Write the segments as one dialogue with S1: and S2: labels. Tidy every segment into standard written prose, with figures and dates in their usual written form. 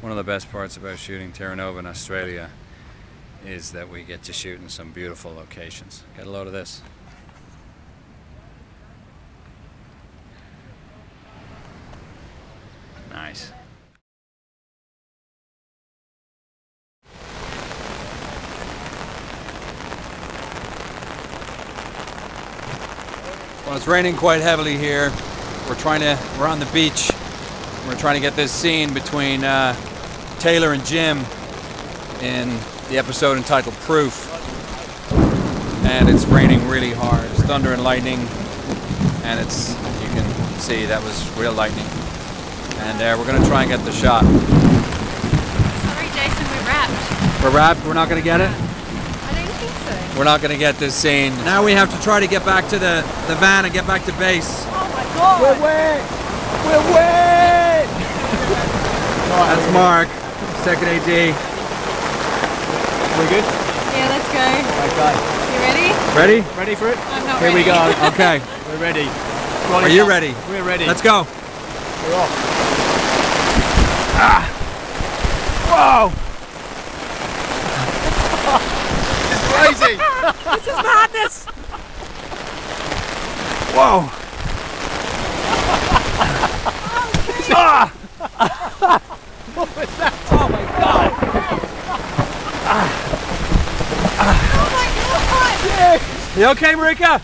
S1: One of the best parts about shooting Terra Nova in Australia is that we get to shoot in some beautiful locations. Get a load of this. Nice. Well, it's raining quite heavily here. We're on the beach. We're trying to get this scene between Taylor and Jim in the episode entitled Proof. And it's raining really hard. It's thunder and lightning. And you can see that was real lightning. And we're going to try and get the shot.
S2: Sorry, Jason, we're wrapped.
S1: We're wrapped? We're not going to get it?
S2: I don't think so.
S1: We're not going to get this scene. Now we have to try to get back to the van and get back to base.
S2: Oh my God!
S3: We're wet! We're wet!
S1: That's Mark, second AD.
S3: We good?
S2: Yeah, let's go.
S3: Okay.
S2: You ready?
S1: Ready?
S3: Ready for it?
S2: I'm not
S3: Here
S2: ready.
S3: we go.
S1: Okay.
S3: We're ready.
S1: Are you ready?
S3: We're ready.
S1: Let's go.
S3: We're off. Ah! Whoa! This is crazy!
S2: This is madness!
S1: Whoa!
S3: Ah! What was that? Oh my God!
S2: Oh my God!
S3: Yes.
S1: You okay, Marika?
S2: Yeah.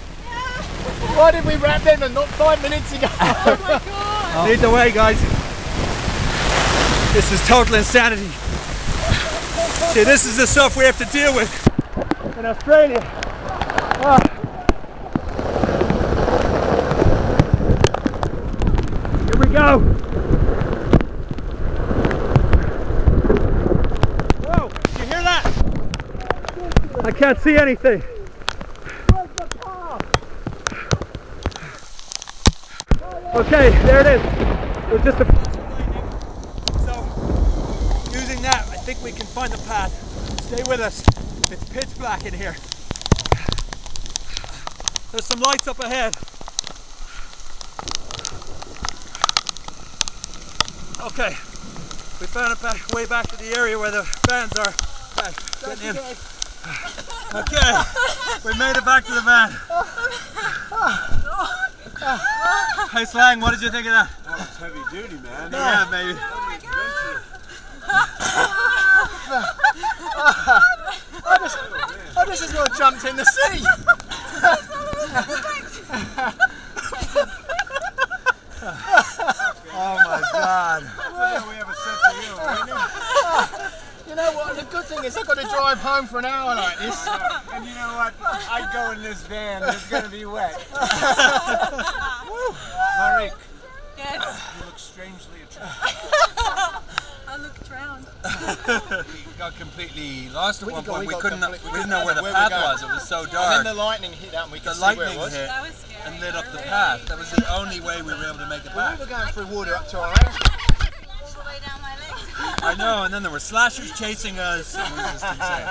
S3: Why did we wrap them and not 5 minutes ago?
S2: Oh my God!
S1: Lead the way, guys. This is total insanity. See, this is the stuff we have to deal with in Australia. Here we go. Whoa, did you hear that? I can't see anything.
S3: Where's the car?
S1: Okay, there it is. It was just a flash of lightning. So, using that, I think we can find the path. Stay with us. It's pitch black in here. There's some lights up ahead. Okay, we found a way back to the area where the vans are. Okay, getting in. Okay, we made it back to the van. Hey Slang, what did you think of that?
S4: That was heavy duty, man.
S1: Yeah, baby.
S3: I just as well jumped in the sea.
S1: Oh my God.
S4: We have a set for you, right?
S3: You know what? The good thing is I've got to drive home for an hour like this.
S4: And you know what? I go in this van. It's going to be wet. Marik,
S2: Yes.
S4: you look strangely attractive.
S2: I look drowned.
S1: We got completely lost at one point. We
S3: got
S1: didn't
S3: completely-
S1: know where the
S3: where
S1: path
S3: we're going.
S1: was. It was so
S3: And
S1: dark.
S3: then the lightning hit out and we could
S1: The
S3: see where it
S1: lightning
S3: was.
S1: hit
S2: That was scary.
S1: and lit up the path. That was the only way we were able to make it
S3: Well,
S1: back.
S3: we were going through water up to our ankles.
S2: All the way down my legs.
S1: I know, and then there were slashers chasing us. It was just insane.